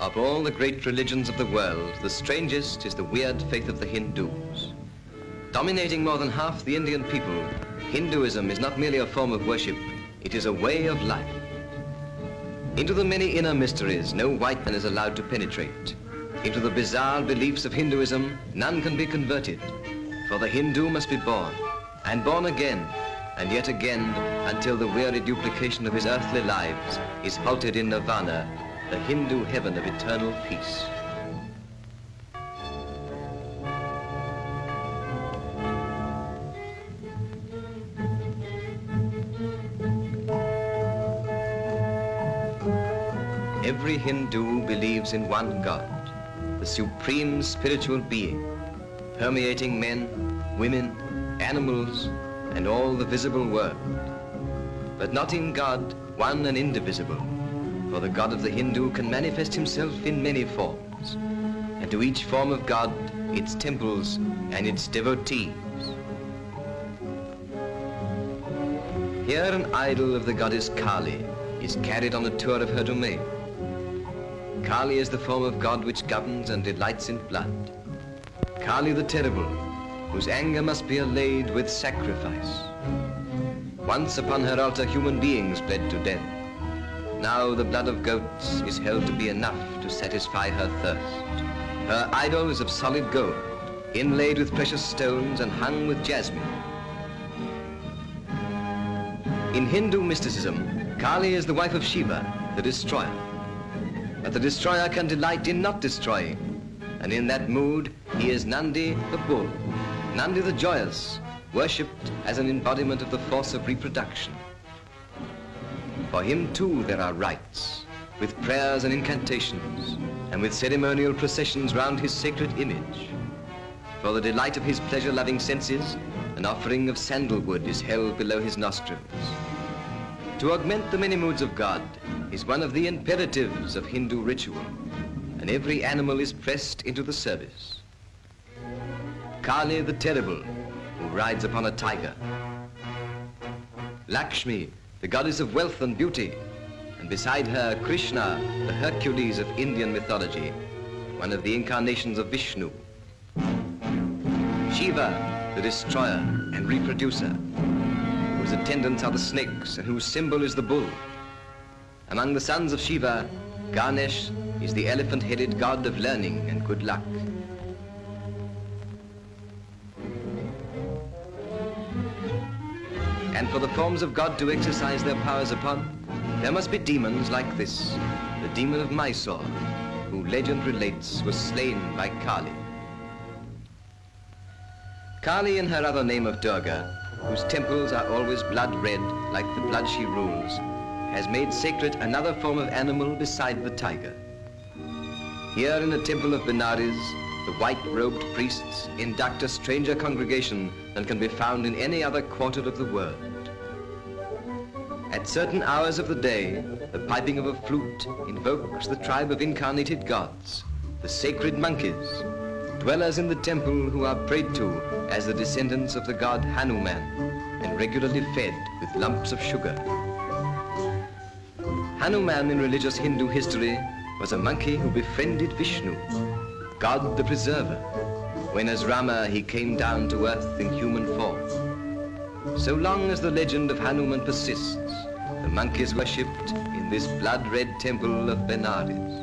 Of all the great religions of the world, the strangest is the weird faith of the Hindus. Dominating more than half the Indian people, Hinduism is not merely a form of worship, it is a way of life. Into the many inner mysteries, no white man is allowed to penetrate. Into the bizarre beliefs of Hinduism, none can be converted. For the Hindu must be born, and born again, and yet again, until the weary duplication of his earthly lives is halted in nirvana, the Hindu heaven of eternal peace. Every Hindu believes in one God, the supreme spiritual being, permeating men, women, animals, and all the visible world. But not in God, one and indivisible, for the God of the Hindu can manifest himself in many forms, and to each form of God, its temples and its devotees. Here an idol of the goddess Kali is carried on a tour of her domain. Kali is the form of God which governs and delights in blood. Kali the terrible, whose anger must be allayed with sacrifice. Once upon her altar human beings bled to death. Now the blood of goats is held to be enough to satisfy her thirst. Her idol is of solid gold, inlaid with precious stones and hung with jasmine. In Hindu mysticism, Kali is the wife of Shiva, the destroyer. But the destroyer can delight in not destroying, and in that mood he is Nandi the bull, Nandi the joyous, worshipped as an embodiment of the force of reproduction. For him too there are rites, with prayers and incantations, and with ceremonial processions round his sacred image. For the delight of his pleasure-loving senses, an offering of sandalwood is held below his nostrils. To augment the many moods of God is one of the imperatives of Hindu ritual, and every animal is pressed into the service. Kali the terrible, who rides upon a tiger. Lakshmi, the goddess of wealth and beauty, and beside her Krishna, the Hercules of Indian mythology, one of the incarnations of Vishnu. Shiva, the destroyer and reproducer, whose attendants are the snakes and whose symbol is the bull. Among the sons of Shiva, Ganesh is the elephant-headed god of learning and good luck. And for the forms of God to exercise their powers upon, there must be demons like this, the demon of Mysore, who legend relates was slain by Kali. Kali, in her other name of Durga, whose temples are always blood red like the blood she rules, has made sacred another form of animal beside the tiger. Here in the temple of Benares, the white-robed priests induct a stranger congregation than can be found in any other quarter of the world. At certain hours of the day, the piping of a flute invokes the tribe of incarnated gods, the sacred monkeys, dwellers in the temple who are prayed to as the descendants of the god Hanuman and regularly fed with lumps of sugar. Hanuman in religious Hindu history was a monkey who befriended Vishnu, God the preserver, when as Rama he came down to earth in human form. So long as the legend of Hanuman persists, the monk is worshipped in this blood-red temple of Benares.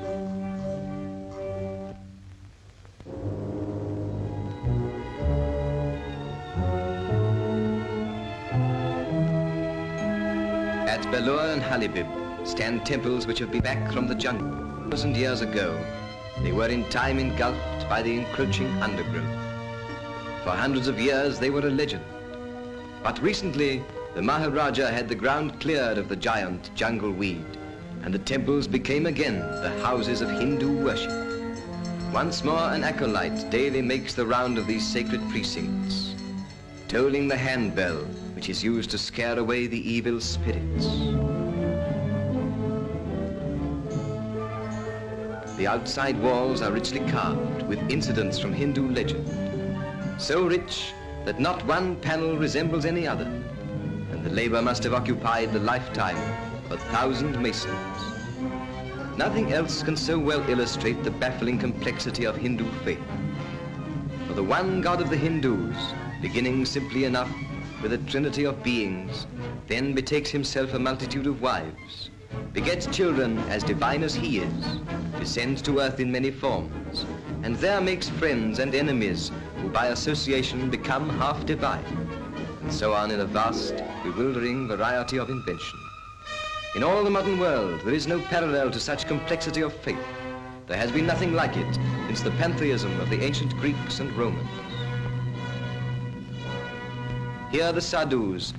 At Belur and Halibib stand temples which have been back from the jungle. 1,000 years ago, they were in time engulfed by the encroaching undergrowth. For hundreds of years, they were a legend. But recently, the Maharaja had the ground cleared of the giant jungle weed, and the temples became again the houses of Hindu worship. Once more, an acolyte daily makes the round of these sacred precincts, tolling the handbell, which is used to scare away the evil spirits. The outside walls are richly carved with incidents from Hindu legend, so rich that not one panel resembles any other, and the labor must have occupied the lifetime of 1,000 masons. Nothing else can so well illustrate the baffling complexity of Hindu faith. For the one God of the Hindus, beginning simply enough with a trinity of beings, then betakes himself a multitude of wives, begets children as divine as he is, descends to earth in many forms, and there makes friends and enemies who by association become half divine, and so on in a vast, bewildering variety of invention. In all the modern world, there is no parallel to such complexity of faith. There has been nothing like it since the pantheism of the ancient Greeks and Romans. Here the sadhus,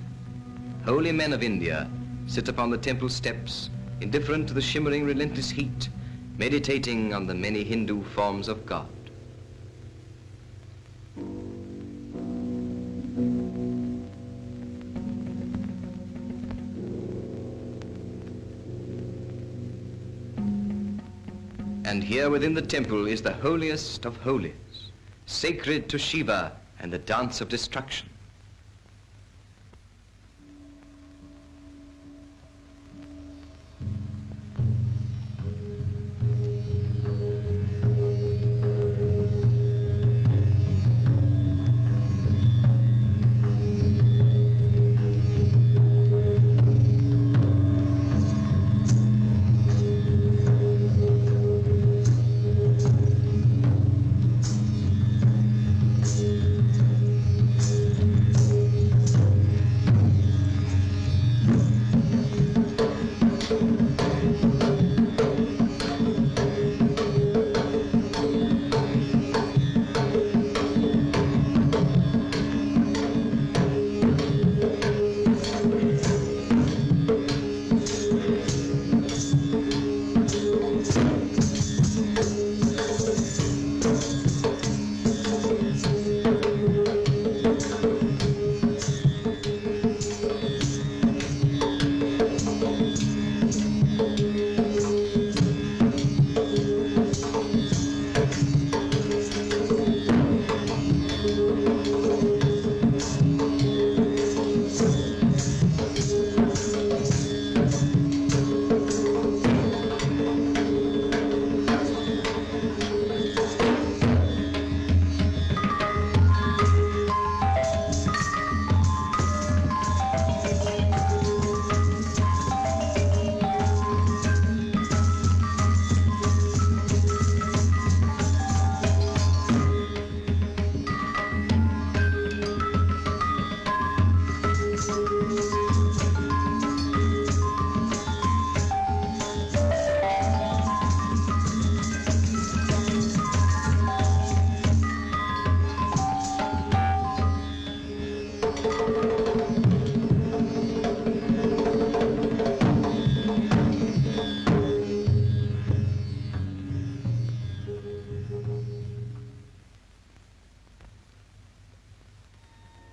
holy men of India, sit upon the temple steps, indifferent to the shimmering relentless heat, meditating on the many Hindu forms of God. And here within the temple is the holiest of holies, sacred to Shiva and the dance of destruction.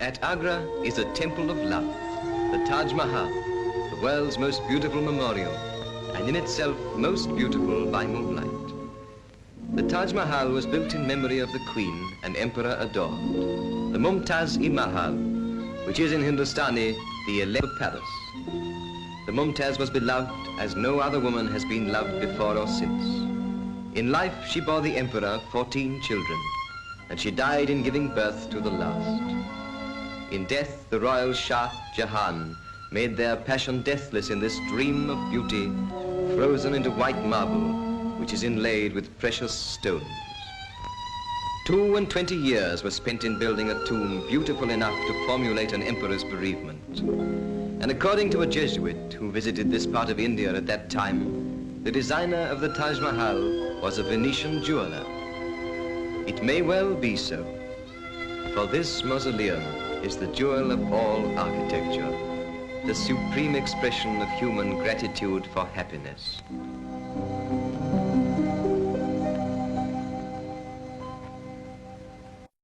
At Agra is a temple of love, the Taj Mahal, the world's most beautiful memorial, and in itself most beautiful by moonlight. The Taj Mahal was built in memory of the queen and emperor adored, the Mumtaz-e-Mahal, which is in Hindustani the 11th palace. The Mumtaz was beloved as no other woman has been loved before or since. In life, she bore the emperor 14 children, and she died in giving birth to the last. In death, the royal Shah Jahan made their passion deathless in this dream of beauty, frozen into white marble, which is inlaid with precious stones. 22 years were spent in building a tomb beautiful enough to formulate an emperor's bereavement. And according to a Jesuit who visited this part of India at that time, the designer of the Taj Mahal was a Venetian jeweler. It may well be so, for this mausoleum is the jewel of all architecture, the supreme expression of human gratitude for happiness.